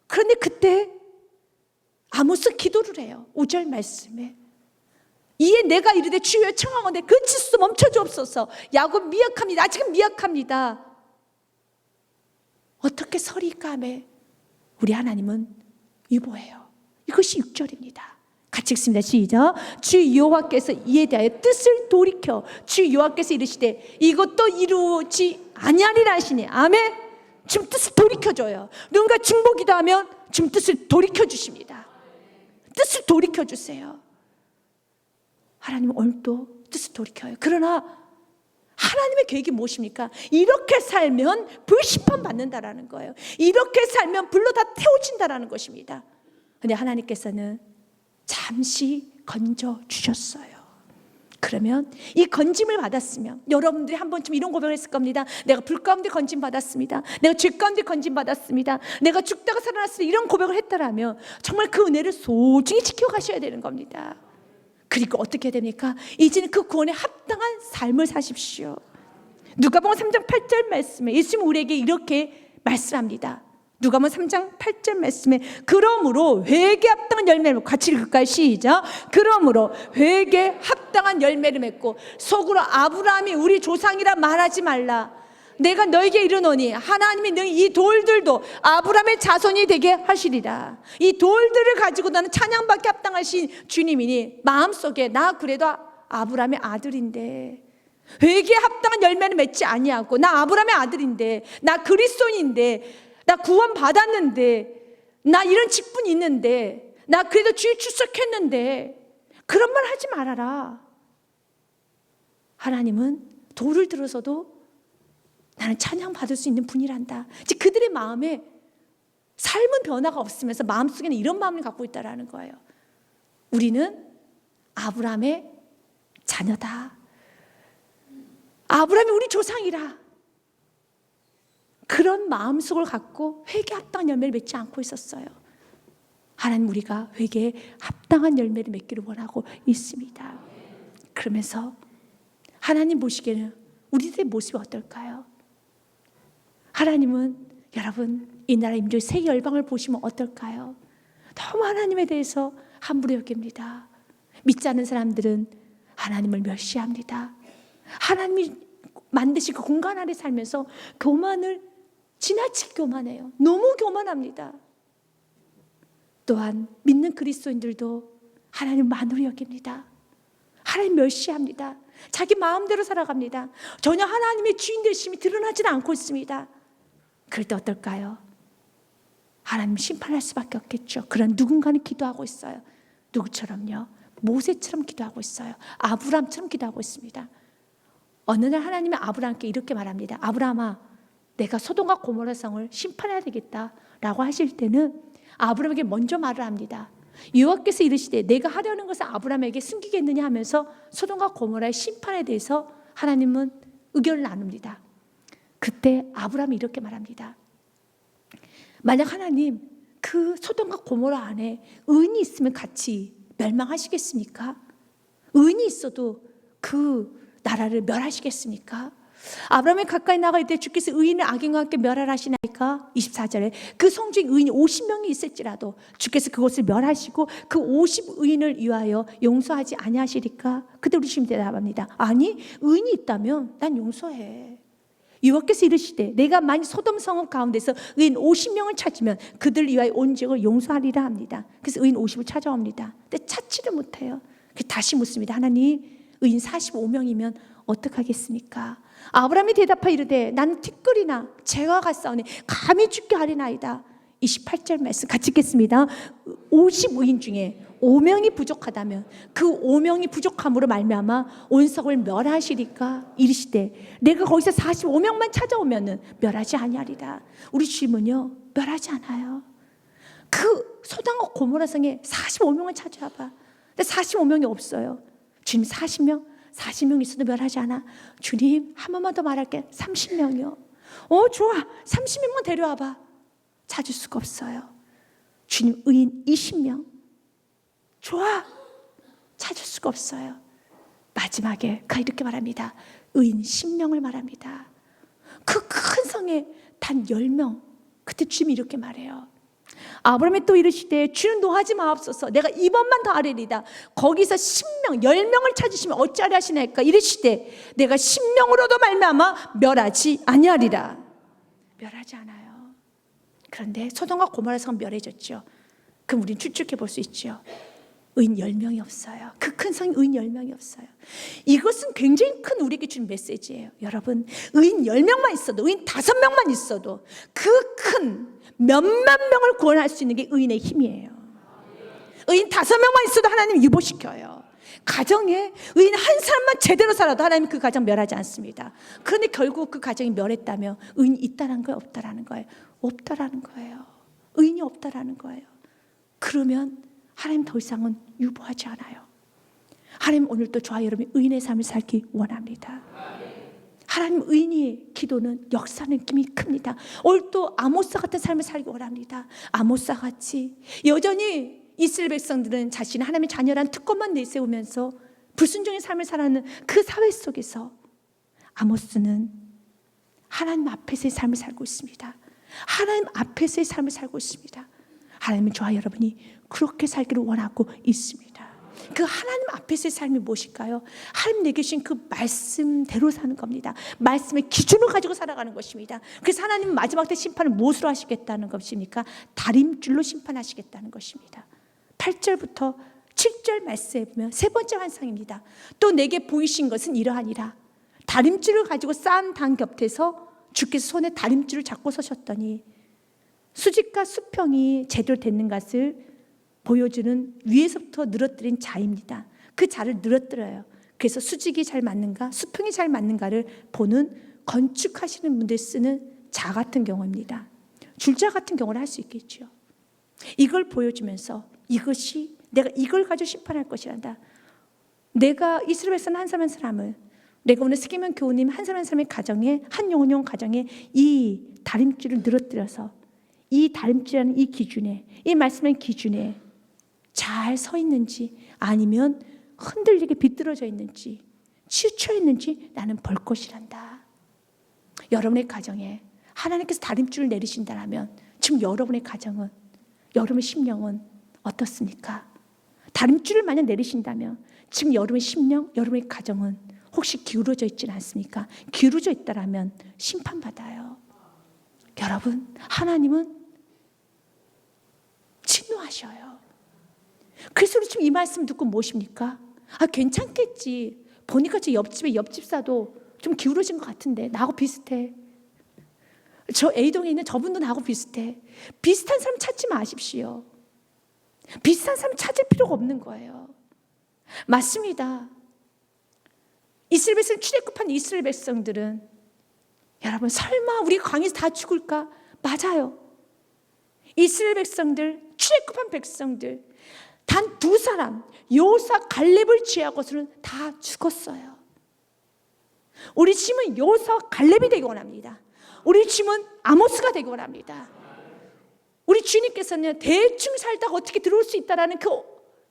그런데 그때 아모스 기도를 해요. 5절 말씀에 이에 내가 이르되 주여 청하건대 그 치수 멈춰 주옵소서. 야곱 미약합니다. 아직은 미약합니다. 어떻게 설이 까매? 우리 하나님은 유보해요. 이것이 6절입니다. 같이 읽습니다. 시작. 주 여호와께서 이에 대하여 뜻을 돌이켜 주 여호와께서 이르시되 이것도 이루지 아니하리라 하시니. 아멘. 지금 뜻을 돌이켜줘요. 누군가 중보기도하면 지금 뜻을 돌이켜주십니다. 뜻을 돌이켜주세요. 하나님은 오늘도 뜻을 돌이켜요. 그러나 하나님의 계획이 무엇입니까? 이렇게 살면 불심판 받는다라는 거예요. 이렇게 살면 불로 다 태워진다라는 것입니다. 그런데 하나님께서는 잠시 건져주셨어요. 그러면 이 건짐을 받았으면 여러분들이 한 번쯤 이런 고백을 했을 겁니다. 내가 불 가운데 건짐 받았습니다. 내가 죄 가운데 건짐 받았습니다. 내가 죽다가 살아났으니 이런 고백을 했다라면 정말 그 은혜를 소중히 지켜가셔야 되는 겁니다. 그리고 어떻게 됩니까? 이제는 그 구원에 합당한 삶을 사십시오. 누가복음 3장 8절 말씀에 예수님은 우리에게 이렇게 말씀합니다. 누가복음 3장 8절 말씀에 그러므로 회개에 합당한 열매를 맺고, 같이 읽을까요? 시작. 그러므로 회개에 합당한 열매를 맺고 속으로 아브라함이 우리 조상이라 말하지 말라. 내가 너에게 이르노니 하나님이 너희 이 돌들도 아브라함의 자손이 되게 하시리라. 이 돌들을 가지고 나는 찬양받게 합당하신 주님이니 마음속에 나 그래도 아브라함의 아들인데 회개에 합당한 열매를 맺지 아니하고, 나 아브라함의 아들인데, 나 그리스도인인데, 나 구원 받았는데, 나 이런 직분이 있는데, 나 그래도 주에 출석했는데, 그런 말 하지 말아라. 하나님은 돌을 들어서도 나는 찬양받을 수 있는 분이란다. 즉 그들의 마음에 삶은 변화가 없으면서 마음속에는 이런 마음을 갖고 있다는 거예요. 우리는 아브라함의 자녀다. 아브라함이 우리 조상이라. 그런 마음속을 갖고 회개에 합당한 열매를 맺지 않고 있었어요. 하나님 우리가 회개에 합당한 열매를 맺기를 원하고 있습니다. 그러면서 하나님 보시기에는 우리들의 모습이 어떨까요? 하나님은 여러분 이 나라 임종 세계 열방을 보시면 어떨까요? 너무 하나님에 대해서 함부로 여깁니다. 믿지 않는 사람들은 하나님을 멸시합니다. 하나님이 만드신 그 공간 안에 살면서 교만을 지나치게 교만해요. 너무 교만합니다. 또한 믿는 그리스도인들도 하나님 만으로 여깁니다. 하나님 멸시합니다. 자기 마음대로 살아갑니다. 전혀 하나님의 주인 되심이 드러나지는 않고 있습니다. 그럴 때 어떨까요? 하나님 심판할 수밖에 없겠죠. 그런 누군가는 기도하고 있어요. 누구처럼요? 모세처럼 기도하고 있어요. 아브라함처럼 기도하고 있습니다. 어느 날 하나님이 아브라함께 이렇게 말합니다. 아브라함아, 내가 소돔과 고모라 성을 심판해야 되겠다라고 하실 때는 아브라함에게 먼저 말을 합니다. 여호와께서 이르시되 내가 하려는 것을 아브라함에게 숨기겠느냐 하면서 소돔과 고모라의 심판에 대해서 하나님은 의견을 나눕니다. 그때 아브라함이 이렇게 말합니다. 만약 하나님 그 소돔과 고모라 안에 의인이 있으면 같이 멸망하시겠습니까? 의인이 있어도 그 나라를 멸하시겠습니까? 아브라함이 가까이 나갈 때 주께서 의인을 악인과 함께 멸하시나이까? 24절에 그 성중에 의인이 50명이 있을지라도 주께서 그것을 멸하시고 그 50의인을 위하여 용서하지 아니하시리까? 그때 우리 주님 대답합니다. 아니, 의인이 있다면 난 용서해. 여호와께서 이르시되 내가 만일 소돔 성읍 가운데서 의인 50명을 찾으면 그들 위하여 온 죄를 용서하리라 합니다. 그래서 의인 50을 찾아옵니다. 근데 찾지를 못해요. 다시 묻습니다. 하나님, 의인 45명이면 어떡하겠습니까? 아브라함이 대답하여 이르되 나는 티끌이나 재와 같사오니 감히 죽게 하리나이다. 28절 말씀 같이 읽겠습니다. 50의인 중에 5명이 부족하다면 그 5명이 부족함으로 말미암아 온 성을 멸하시리까? 이르시되 내가 거기서 45명만 찾아오면은 멸하지 아니하리라. 우리 주님은요 멸하지 않아요. 그 소돔과 고모라 성에 45명을 찾아봐. 근데 45명이 없어요. 주님 40명 있어도 멸하지 않아. 주님 한 번만 더 말할게. 30명이요. 좋아. 30명만 데려와봐. 찾을 수가 없어요. 주님 의인 20명. 좋아. 찾을 수가 없어요. 마지막에 그가 이렇게 말합니다. 의인 10명을 말합니다. 그 큰 성에 단 10명. 그때 주님이 이렇게 말해요. 아브라함이 또 이르시되 주는 노하지 마옵소서. 내가 이번만 더 아뢰리다. 거기서 10명 10명을 찾으시면 어찌하리 하시나이까? 이르시되 내가 10명으로도 말미암아 멸하지 아니하리라. 멸하지 않아요. 그런데 소돔과 고모라 성은 멸해졌죠. 그럼 우리는 추측해 볼 수 있죠. 의인 10명이 없어요. 그 큰 성에 의인 10명이 없어요. 이것은 굉장히 큰 우리에게 주는 메시지예요. 여러분, 의인 10명만 있어도, 의인 5명만 있어도 그 큰 몇만 명을 구원할 수 있는 게 의인의 힘이에요. 의인 5명만 있어도 하나님 유보시켜요. 가정에 의인 한 사람만 제대로 살아도 하나님 그 가정 멸하지 않습니다. 그런데 결국 그 가정이 멸했다면 의인이 있다라는 거예요? 없다라는 거예요? 없다라는 거예요. 의인이 없다라는 거예요. 그러면 하나님 더 이상은 유보하지 않아요. 하나님 오늘도 저와 여러분이 의인의 삶을 살기 원합니다. 하나님 의인의 기도는 역사 느낌이 큽니다. 오늘 또 아모스와 같은 삶을 살기 원합니다. 아모스와 같이 여전히 이스라엘 백성들은 자신의 하나님의 자녀라는 특권만 내세우면서 불순종의 삶을 살아가는 그 사회 속에서 아모스는 하나님 앞에서의 삶을 살고 있습니다. 하나님 앞에서의 삶을 살고 있습니다. 하나님은 저와 여러분이 그렇게 살기를 원하고 있습니다. 그 하나님 앞에서의 삶이 무엇일까요? 하나님 내게 주신 그 말씀대로 사는 겁니다. 말씀의 기준을 가지고 살아가는 것입니다. 그래서 하나님은 마지막 때 심판을 무엇으로 하시겠다는 것입니까? 다림줄로 심판하시겠다는 것입니다. 8절부터 7절 말씀에 보면 세 번째 환상입니다. 또 내게 보이신 것은 이러하니라. 다림줄을 가지고 쌓은 단 곁에서 주께서 손에 다림줄을 잡고 서셨더니 수직과 수평이 제대로 되는 것을 보여주는 위에서부터 늘어뜨린 자입니다. 그 자를 늘어뜨려요. 그래서 수직이 잘 맞는가 수평이 잘 맞는가를 보는 건축하시는 분들 쓰는 자 같은 경우입니다. 줄자 같은 경우를 할 수 있겠죠. 이걸 보여주면서 이것이 내가 이걸 가지고 심판할 것이란다. 내가 이스라엘에서는 한 사람 한 사람을 내가 오늘 세계명 교우님 한 사람 한 사람의 가정에 한 영혼 가정에 이 다림줄을 늘어뜨려서 이 다림줄이라는 이 기준에 이 말씀의 기준에 잘 서 있는지 아니면 흔들리게 비뚤어져 있는지 치우쳐 있는지 나는 볼 것이란다. 여러분의 가정에 하나님께서 다림줄을 내리신다면 지금 여러분의 가정은 여러분의 심령은 어떻습니까? 다림줄을 만약 내리신다면 지금 여러분의 심령, 여러분의 가정은 혹시 기울어져 있지는 않습니까? 기울어져 있다라면 심판받아요. 여러분, 하나님은 진노하셔요. 그래서 우리 지금 이 말씀 듣고 무엇입니까? 괜찮겠지. 보니까 제 옆집에 옆집사도 좀 기울어진 것 같은데 나하고 비슷해. 저 A동에 있는 저분도 나하고 비슷해. 비슷한 사람 찾지 마십시오. 비슷한 사람 찾을 필요가 없는 거예요. 맞습니다. 이스라엘 백성 출애굽한 이스라엘 백성들은 여러분 설마 우리 광야에서 다 죽을까? 맞아요. 이스라엘 백성들 출애굽한 백성들 단 2사람 여호수아 갈렙을 제외하고서는 다 죽었어요. 우리 팀은 여호수아 갈렙이 되기 원합니다. 우리 팀은 아모스가 되기 원합니다. 우리 주님께서는 대충 살다가 어떻게 들어올 수 있다라는 그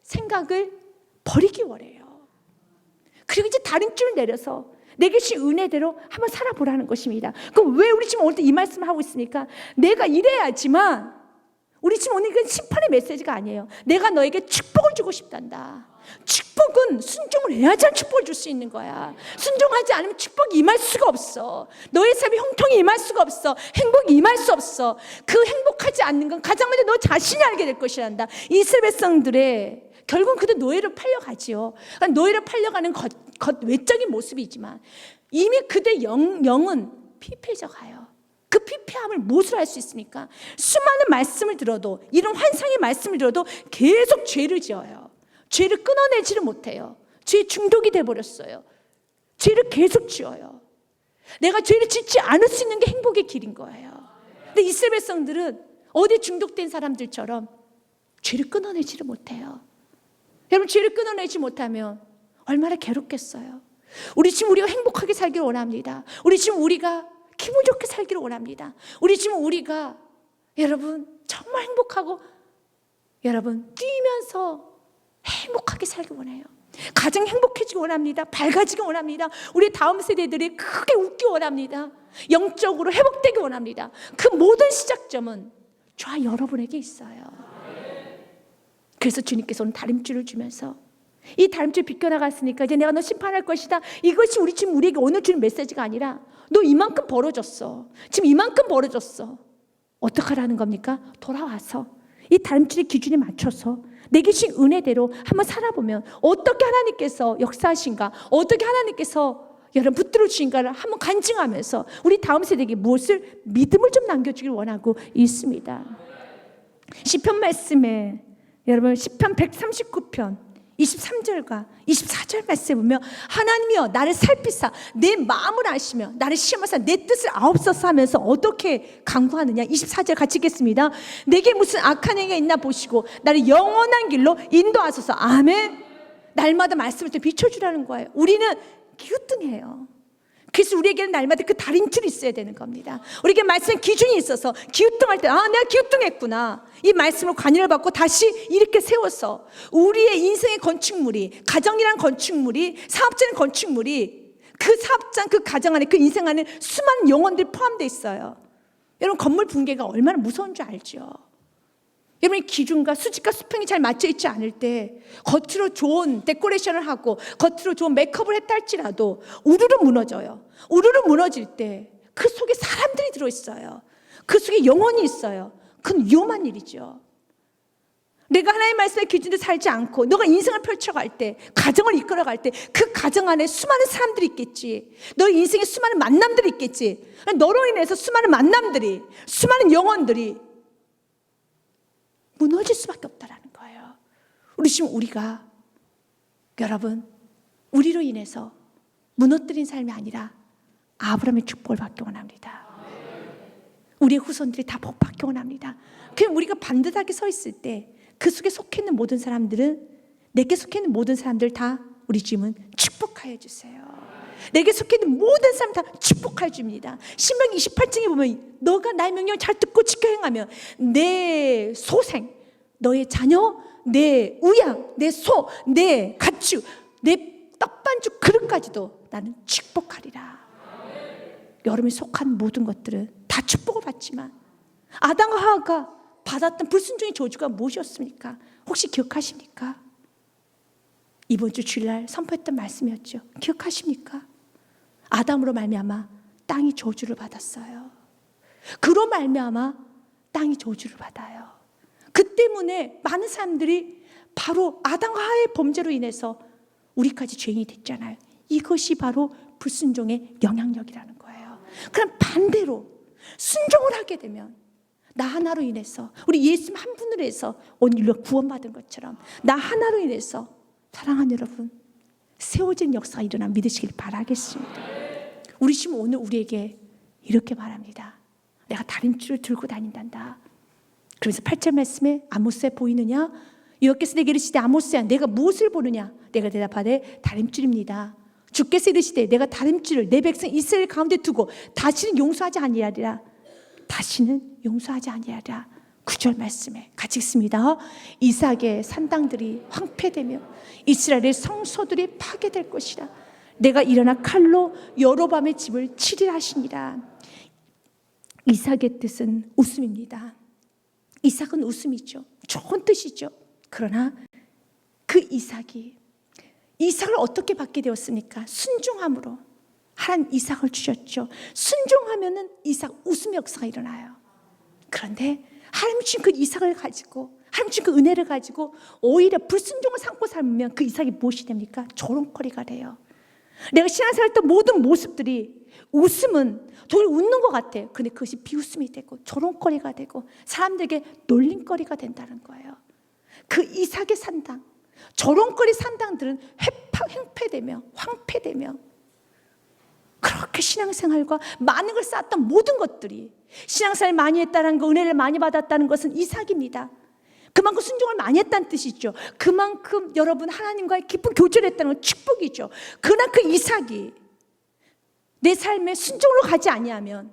생각을 버리기 원해요. 그리고 이제 다림줄을 내려서 내게 주신 은혜대로 한번 살아보라는 것입니다. 그럼 왜 우리 지금 오늘 이 말씀을 하고 있습니까? 내가 이래야지만, 우리 지금 오늘 이건 심판의 메시지가 아니에요. 내가 너에게 축복을 주고 싶단다. 축복은 순종을 해야지만 축복을 줄 수 있는 거야. 순종하지 않으면 축복이 임할 수가 없어. 너의 삶에 형통이 임할 수가 없어. 행복이 임할 수 없어. 그 행복하지 않는 건 가장 먼저 너 자신이 알게 될 것이란다. 이스라엘 백성들의 결국은 그들 노예로 팔려가지요. 그러니까 노예로 팔려가는 것 외적인 모습이지만 이미 그들 영은 피폐해져 가요. 그 피폐함을 무엇으로 할 수 있습니까? 수많은 말씀을 들어도, 이런 환상의 말씀을 들어도 계속 죄를 지어요. 죄를 끊어내지를 못해요. 죄에 중독이 돼버렸어요. 죄를 계속 지어요. 내가 죄를 짓지 않을 수 있는 게 행복의 길인 거예요. 근데 이스라엘 백성들은 어디 중독된 사람들처럼 죄를 끊어내지를 못해요. 여러분, 죄를 끊어내지 못하면 얼마나 괴롭겠어요. 우리 지금 우리가 행복하게 살기를 원합니다. 우리 지금 우리가 기분 좋게 살기를 원합니다. 우리 지금 우리가 여러분 정말 행복하고 여러분 뛰면서 행복하게 살기 원해요. 가장 행복해지기 원합니다. 밝아지기 원합니다. 우리 다음 세대들이 크게 웃기 원합니다. 영적으로 회복되기 원합니다. 그 모든 시작점은 저와 여러분에게 있어요. 그래서 주님께서 오늘 다림줄을 주면서 이 다림줄 비껴나갔으니까 이제 내가 너 심판할 것이다. 이것이 우리 지금 우리에게 오늘 주는 메시지가 아니라 너 이만큼 벌어졌어. 지금 이만큼 벌어졌어. 어떡하라는 겁니까? 돌아와서 이 다림줄의 기준에 맞춰서 내게 주신 은혜대로 한번 살아보면 어떻게 하나님께서 역사하신가, 어떻게 하나님께서 여러분 붙들어 주신가를 한번 간증하면서 우리 다음 세대에게 무엇을 믿음을 좀 남겨주길 원하고 있습니다. 시편 말씀에 여러분 시편 139편 23절과 24절 말씀에 보면 하나님이여 나를 살피사 내 마음을 아시며 나를 시험하사 내 뜻을 아옵소서 하면서 어떻게 강구하느냐. 24절 같이 읽겠습니다. 내게 무슨 악한 행위가 있나 보시고 나를 영원한 길로 인도하소서. 아멘. 날마다 말씀을 또 비춰주라는 거예요. 우리는 기우뚱해요. 그래서 우리에게는 날마다 그 다림줄이 있어야 되는 겁니다. 우리에게 말씀 기준이 있어서 기우뚱할 때 내가 기우뚱했구나. 이 말씀을 관여를 받고 다시 이렇게 세워서 우리의 인생의 건축물이, 가정이란 건축물이, 사업자는 건축물이 그 사업장, 그 가정 안에, 그 인생 안에 수많은 영혼들이 포함되어 있어요. 여러분 건물 붕괴가 얼마나 무서운 줄 알죠? 여러분의 기준과 수직과 수평이 잘 맞춰 있지 않을 때 겉으로 좋은 데코레이션을 하고 겉으로 좋은 메이크업을 했다 할지라도 우르르 무너져요. 우르르 무너질 때 그 속에 사람들이 들어있어요. 그 속에 영혼이 있어요. 그건 위험한 일이죠. 내가 하나님의 말씀의 기준에 살지 않고 너가 인생을 펼쳐갈 때, 가정을 이끌어갈 때 그 가정 안에 수많은 사람들이 있겠지. 너의 인생에 수많은 만남들이 있겠지. 너로 인해서 수많은 만남들이, 수많은 영혼들이 무너질 수밖에 없다라는 거예요. 우리 지금 우리가 여러분 우리로 인해서 무너뜨린 삶이 아니라 아브라함의 축복을 받기 원합니다. 우리의 후손들이 다 복 받기 원합니다. 그럼 우리가 반듯하게 서 있을 때 그 속에 속해 있는 모든 사람들은, 내게 속해 있는 모든 사람들 다 우리 주님은 축복하여 주세요. 내게 속해 있는 모든 사람 다 축복하여 줍니다. 신명기 28장에 보면 너가 나의 명령을 잘 듣고 지켜 행하면 내 소생, 너의 자녀, 내 우양, 내 소, 내 가축, 내 떡반죽 그릇까지도 나는 축복하리라. 여러분이 속한 모든 것들은 다 축복을 받지만 아담과 하와가 받았던 불순종의 저주가 무엇이었습니까? 혹시 기억하십니까? 이번 주 주일날 선포했던 말씀이었죠. 기억하십니까? 아담으로 말미암아 땅이 저주를 받았어요. 그로 말미암아 땅이 저주를 받아요. 그 때문에 많은 사람들이 바로 아담과 하와의 범죄로 인해서 우리까지 죄인이 됐잖아요. 이것이 바로 불순종의 영향력이라는 거예요. 그럼 반대로 순종을 하게 되면 나 하나로 인해서, 우리 예수님 한 분으로 해서 오늘 우리가 구원받은 것처럼 나 하나로 인해서 사랑하는 여러분 세워진 역사가 일어나 믿으시길 바라겠습니다. 우리 지금 오늘 우리에게 이렇게 말합니다. 내가 다림줄을 들고 다닌단다. 그래서 8절 말씀에 아모스에 보이느냐? 여호와께서 내게 이르시되 아모스야 내가 무엇을 보느냐? 내가 대답하되 다림줄입니다. 주께서 이르시되 내가 다림줄을 내 백성 이스라엘 가운데 두고 다시는 용서하지 아니하리라. 다시는 용서하지 아니하리라. 9절 말씀에 같이 읽습니다. 이삭의 산당들이 황폐되며 이스라엘의 성소들이 파괴될 것이라. 내가 일어나 칼로 여로밤의 집을 치리라 하시니라. 이삭의 뜻은 웃음입니다. 이삭은 웃음이죠. 좋은 뜻이죠. 그러나 그 이삭을 어떻게 받게 되었습니까? 순종함으로 하나님 이삭을 주셨죠. 순종하면은 이삭 웃음의 역사가 일어나요. 그런데 하나님 주신 그 이삭을 가지고, 하나님 주신 그 은혜를 가지고 오히려 불순종을 삼고 살면 그 이삭이 무엇이 됩니까? 조롱거리가 돼요. 내가 신앙생활 했던 모든 모습들이, 웃음은 도저히 웃는 것 같아요. 근데 그것이 비웃음이 되고 조롱거리가 되고 사람들에게 놀림거리가 된다는 거예요. 그 이삭의 산당, 조롱거리 산당들은 횡패되며 황폐되며, 그렇게 신앙생활과 많은 걸 쌓았던 모든 것들이, 신앙생활을 많이 했다는 거, 은혜를 많이 받았다는 것은 이삭입니다. 그만큼 순종을 많이 했다는 뜻이죠. 그만큼 여러분 하나님과의 깊은 교제를 했다는 건 축복이죠. 그러나 그 이삭이 내 삶에 순종으로 가지 아니하면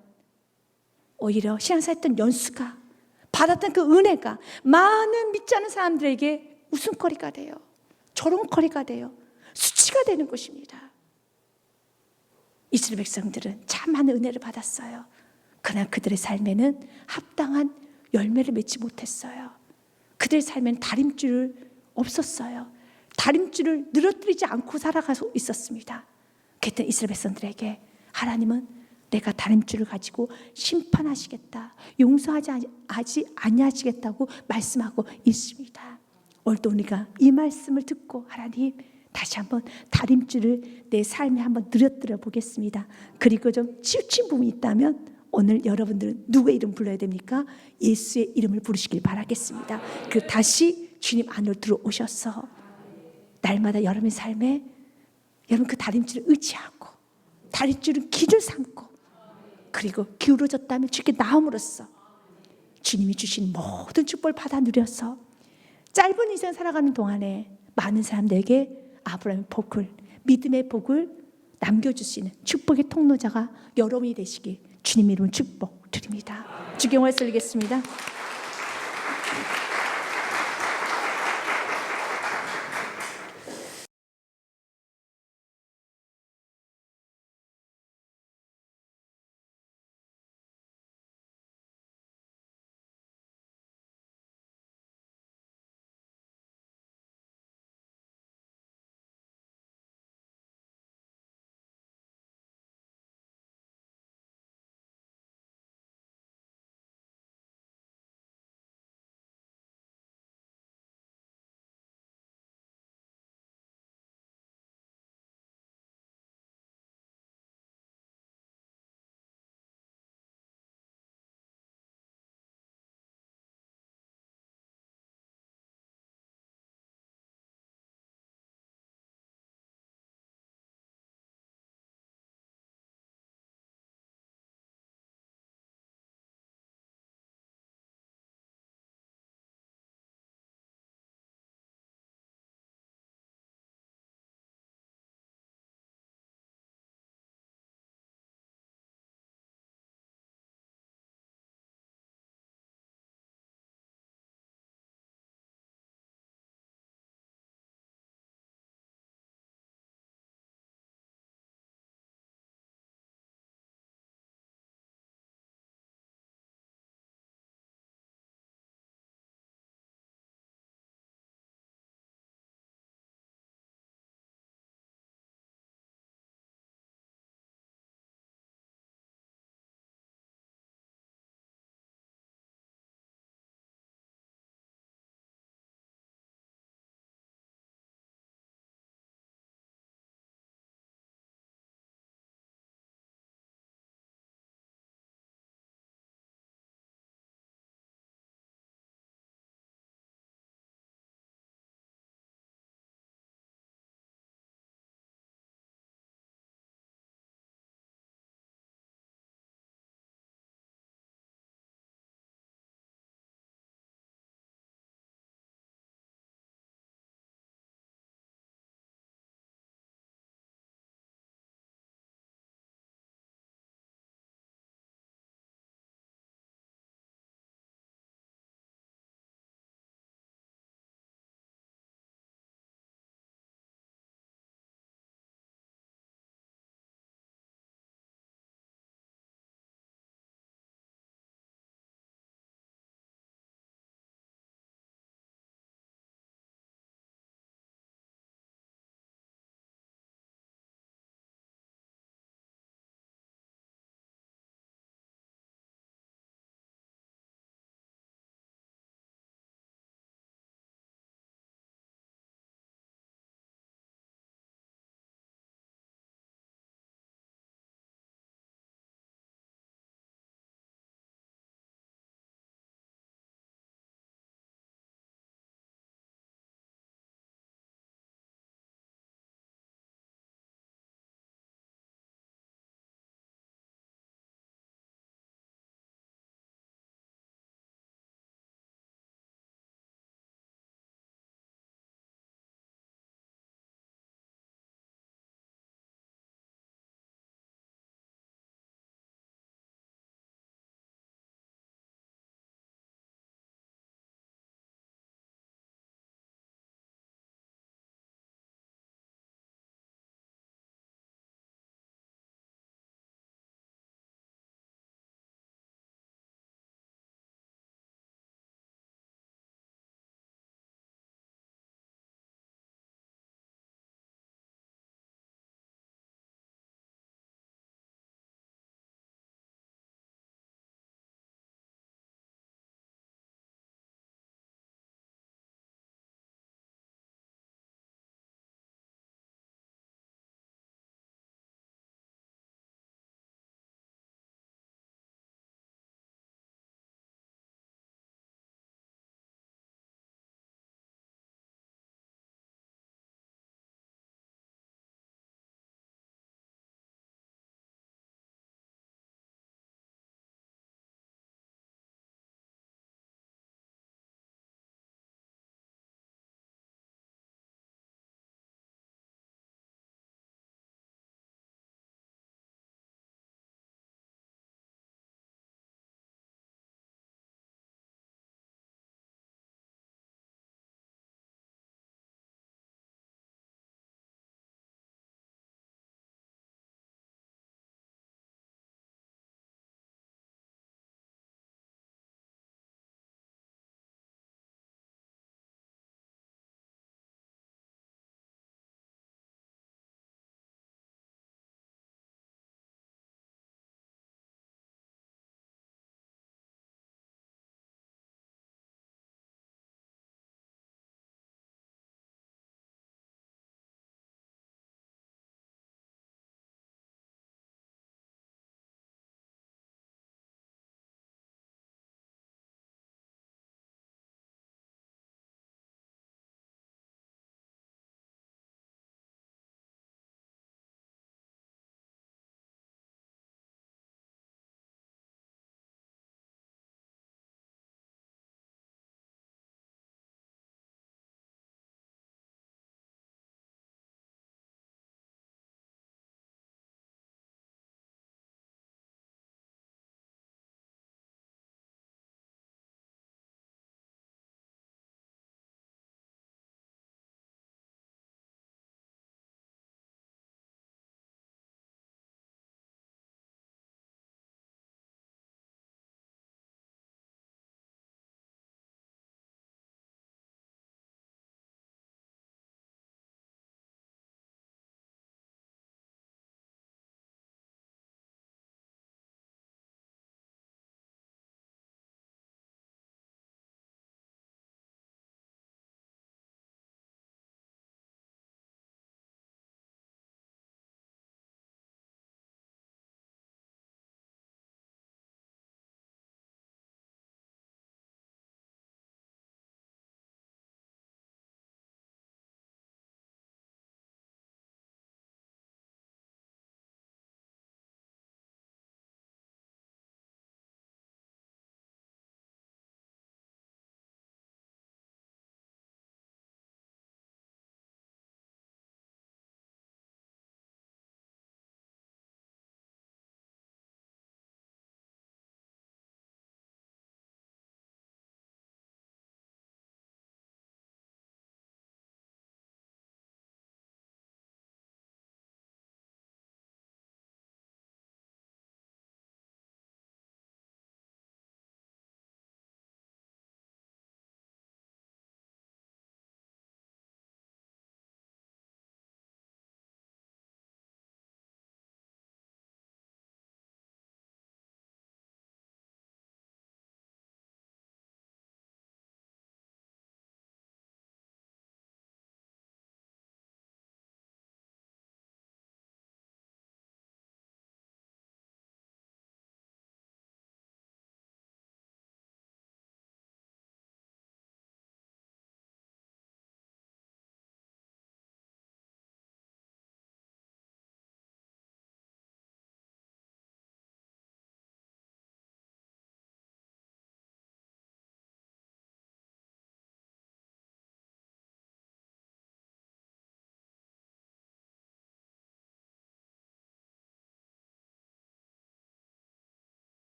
오히려 신앙생활 했던 연수가, 받았던 그 은혜가 많은 믿지 않는 사람들에게 웃음거리가 돼요. 조롱거리가 돼요. 수치가 되는 것입니다. 이스라엘 백성들은 참 많은 은혜를 받았어요. 그러나 그들의 삶에는 합당한 열매를 맺지 못했어요. 그들의 삶에는 다림줄을 없었어요. 다림줄을 늘어뜨리지 않고 살아가고 있었습니다. 그랬더니 이스라엘 백성들에게 하나님은 내가 다림줄을 가지고 심판하시겠다, 용서하지 아니하시겠다고 말씀하고 있습니다. 오늘도 우리가 이 말씀을 듣고 하나님 다시 한번 다림줄을 내 삶에 한번 늘어뜨려 보겠습니다. 그리고 좀 치우친 부분이 있다면 오늘 여러분들은 누구의 이름 불러야 됩니까? 예수의 이름을 부르시길 바라겠습니다. 그 다시 주님 안으로 들어오셔서 날마다 여러분의 삶에 여러분 그 다림줄을 의지하고 다림줄은 기준 삼고, 그리고 기울어졌다면 주께 나옴으로써 주님이 주신 모든 축복을 받아 누려서 짧은 인생 살아가는 동안에 많은 사람들에게 아브라함의 복을, 믿음의 복을 남겨줄 수 있는 축복의 통로자가 여러분이 되시길 주님 이름으로 축복 드립니다. 주경을 설리겠습니다.